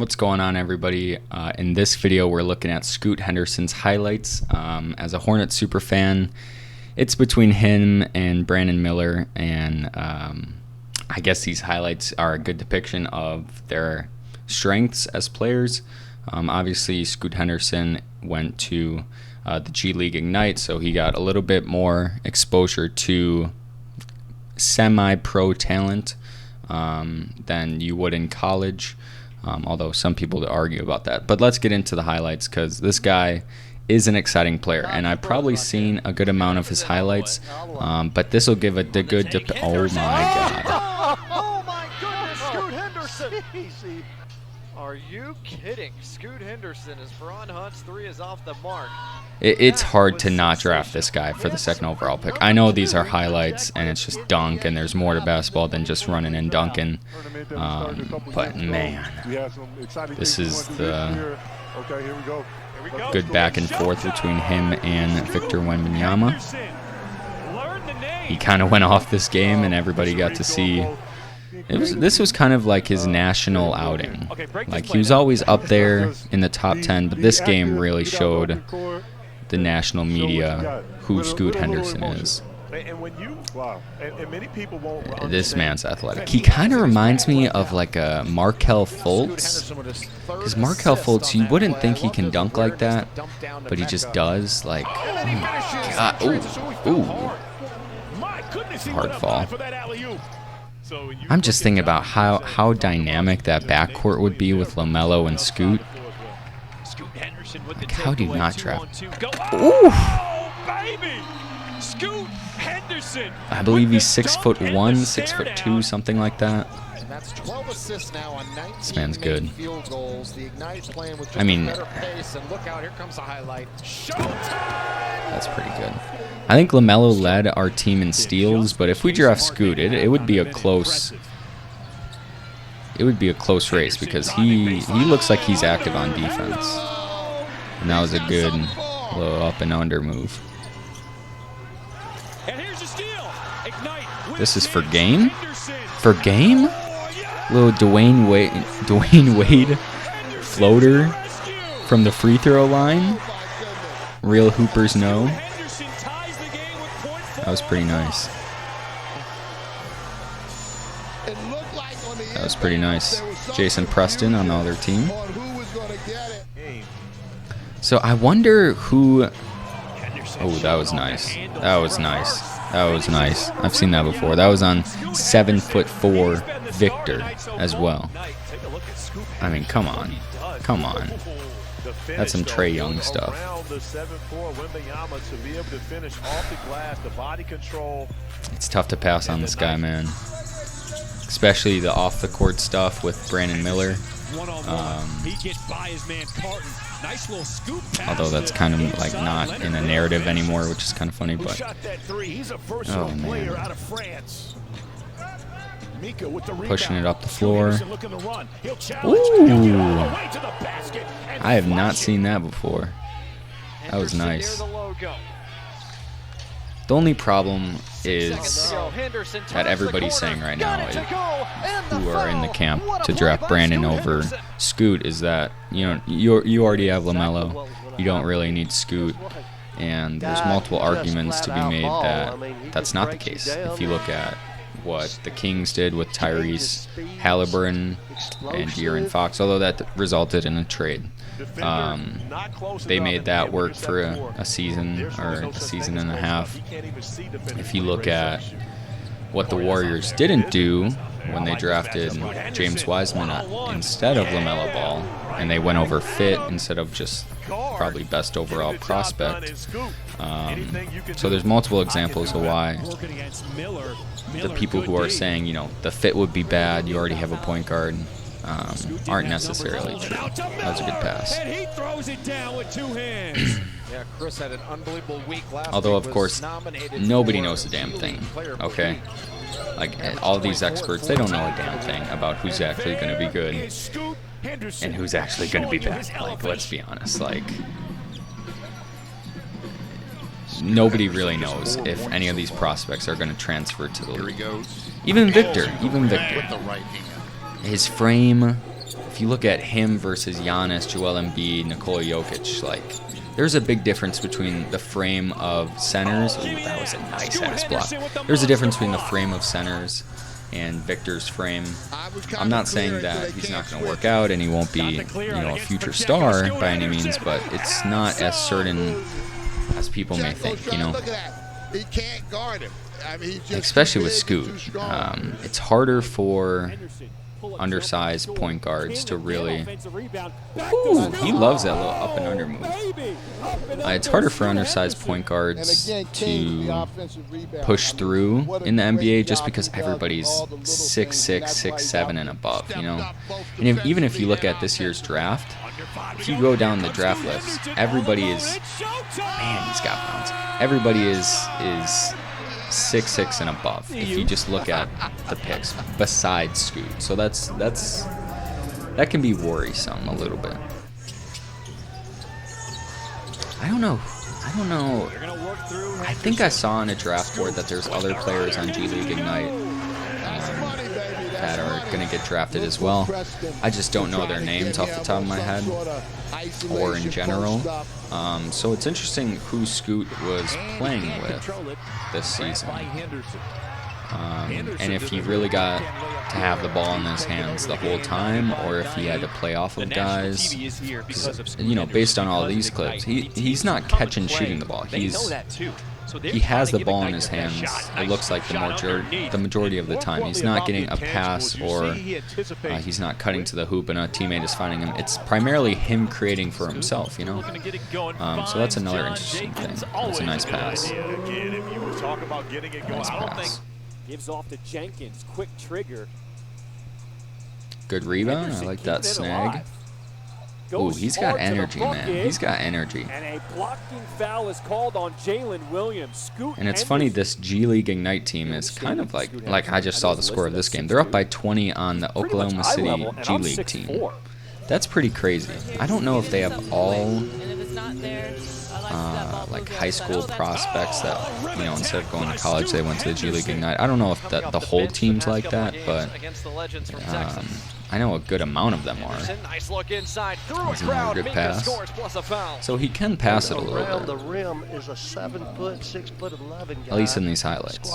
What's going on, everybody? In this video, we're looking at Scoot Henderson's highlights. As a Hornets super fan, it's between him and Brandon Miller, and I guess these highlights are a good depiction of their strengths as players. Obviously, Scoot Henderson went to the G League Ignite, so he got a little bit more exposure to semi-pro talent than you would in college. Although some people would argue about that. But let's get into the highlights, because this guy is an exciting player, and I've probably seen a good amount of his highlights, but this will give it the good oh my god. Oh my goodness, Scoot Henderson! Are you kidding? Scoot Henderson is Ron Hunt's three is off the mark. It's hard to not draft this guy for the second overall pick. I know these are highlights and it's just dunk, and there's more to basketball than just running and dunking. But man, this is the good back and forth between him and Victor Wembanyama. He kind of went off this game, and everybody got to see. This was kind of like his national outing. Like, he was always up there in the top 10, but this game really showed the national media who Scoot Henderson is. This man's athletic. He kind of reminds me of like a Markelle Fultz. Because Markelle Fultz, you wouldn't think he can dunk like that, but he just does. Like, oh my god. Ooh. Hard fall. I'm just thinking about how dynamic that backcourt would be with LaMelo and Scoot. Like, how do you not draft? Ooh! I believe he's 6'1", 6'2", something like that. This man's good. I mean, that's pretty good. I think LaMelo led our team in steals, but if we draft Scoot, it would be a close. It would be a close race, because he looks like he's active on defense, and that was a good little up and under move. This is for game. For game. Little Dwayne Wade floater from the free throw line. Real hoopers know. That was pretty nice. That was pretty nice. Jason Preston on the other team. So I wonder who. Oh, that was nice. That was nice. That was nice. I've seen that before. That was on 7'4" Victor as well. I mean, come on. Come on. That's some Trae Young stuff. It's tough to pass on this guy, man. Especially the off-the-court stuff with Brandon Miller. Although that's kind of like not in a narrative anymore, which is kind of funny, but oh man. Pushing it up the floor. Ooh. I have not seen that before. That was nice. The only problem is that everybody's saying right now, who are in the camp to draft Brandon over Scoot, is that, you know, you already have LaMelo. You don't really need Scoot. And there's multiple arguments to be made that that's not the case. If you look at what the Kings did with Tyrese Halliburton and De'Aaron Fox, although that resulted in a trade. They made that work for a season or a season and a half. If you look at what the Warriors didn't do when they drafted James Wiseman instead of LaMelo Ball, and they went over fit instead of just probably best overall prospect. So there's multiple examples of why the people who are saying, you know, the fit would be bad, you already have a point guard, aren't necessarily true. That was a good pass. Although, of course, nobody knows a damn thing, okay? Like, all these experts, they don't know a damn thing about who's actually going to be good and who's actually going to be bad. Like, let's be honest, like, nobody really knows if any of these prospects are going to transfer to the league. Even Victor. His frame, if you look at him versus Giannis, Joel Embiid, Nikola Jokic, like, there's a big difference between the frame of centers. Ooh, that was a nice ass block. There's a difference between the frame of centers and Victor's frame. I'm not saying that he's not going to work out and he won't be, a future star by any means, but it's not as certain as people may think, He can't guard him. I mean, especially with Scoot. It's harder for undersized point guards to really... Ooh, he loves that little up and under move. It's harder for undersized point guards to push through in the NBA just because everybody's 6'6", 6'7", and above, And even if you look at this year's draft, if you go down the draft list, everybody is... Man, he's got bounce. Everybody is 6'6" and above. If you just look at the picks, besides Scoot, so that can be worrisome a little bit. I don't know. I think I saw on a draft board that there's other players on G League Ignite that are going to get drafted as well. I just don't know their names off the top of my head or in general. So it's interesting who Scoot was playing with this season. And if he really got to have the ball in his hands the whole time, or if he had to play off of guys. Based on all these clips, he's not catch and shooting the ball. He has the ball in his hands, it looks like the majority of the time. He's not getting a pass, or he's not cutting to the hoop and a teammate is finding him. It's primarily him creating for himself, So that's another interesting thing. That's a nice pass. Nice pass. Gives off to Jenkins, quick trigger. Good rebound, I like that snag. Ooh, he's got energy, man. He's got energy. And a blocking foul is called on Jalen Williams. And it's funny, this G League Ignite team is kind of like I just saw the score of this game. They're up by 20 on the Oklahoma City G League team. That's pretty crazy. I don't know if they have all like high school prospects that, instead of going to college, they went to the G League Ignite. I don't know if the whole team's like that, but I know a good amount of them are. That's another good pass. So he can pass it a little bit. At least in these highlights.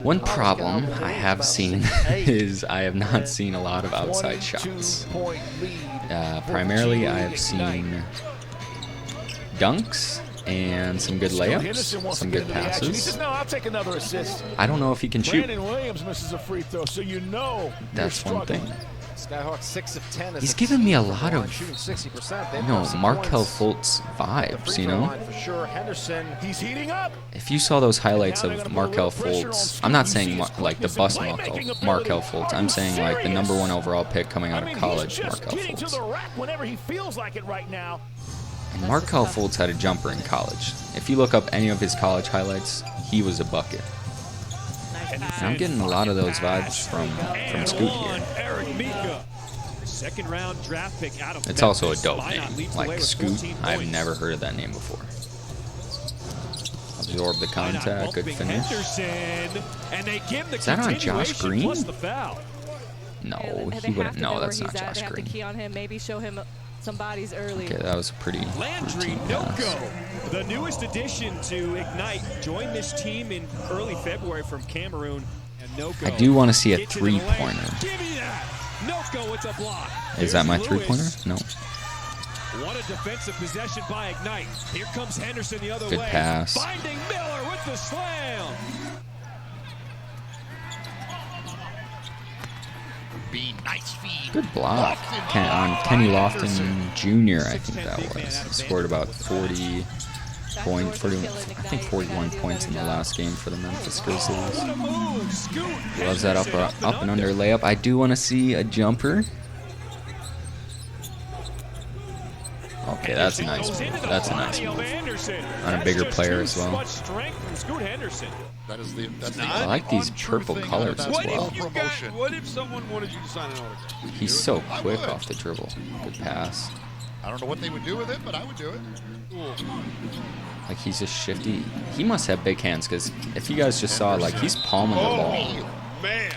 One problem I have seen is I have not seen a lot of outside shots. Primarily, I have seen dunks and some good layups, some good passes. I don't know if he can shoot. That's one thing. He's giving me a lot of, Markelle Fultz vibes, If you saw those highlights of Markelle Fultz, I'm not saying like the bust Markelle Fultz. I'm saying like the #1 overall pick coming out of college, Markelle Fultz. And Markelle Fultz had a jumper in college. If you look up any of his college highlights, he was a bucket. And I'm getting a lot of those vibes from Scoot here. It's also a dope name, like Scoot. I've never heard of that name before. Absorb the contact, good finish. Is that on Josh Green? No, he wouldn't. No, that's not Josh Green. Some bodies early. Okay, that was a pretty routine pass. The newest addition to Ignite, joined this team in early February from Cameroon. And I do want to see a three-pointer. Is that my three-pointer? No. What a defensive possession by Ignite. Here comes Henderson the other way. Good pass. Finding Miller with the slam. Good block. On Kenny Lofton Jr., I think that was. He scored about 41 points in the last game for the Memphis Grizzlies. Loves that up and under layup. I do want to see a jumper. Okay, that's a nice move. That's a nice move. On a bigger player as well. I like these purple colors as well. What if someone wanted you to sign an autograph? He's so quick off the dribble. Good pass. I don't know what they would do with it, but I would do it. Like, he's just shifty. He must have big hands, because if you guys just saw, like, he's palming the ball. Man.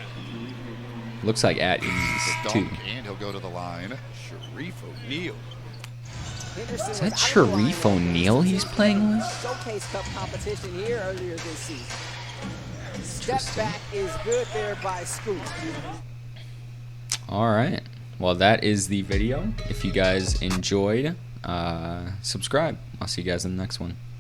Looks like at ease, too. Dunk, and he'll go to the line. Sharif O'Neal. Is that Sharif O'Neal he's playing with? Showcase Cup competition here earlier this season. Step back is good there by Scoot. All right. Well, that is the video. If you guys enjoyed, subscribe. I'll see you guys in the next one.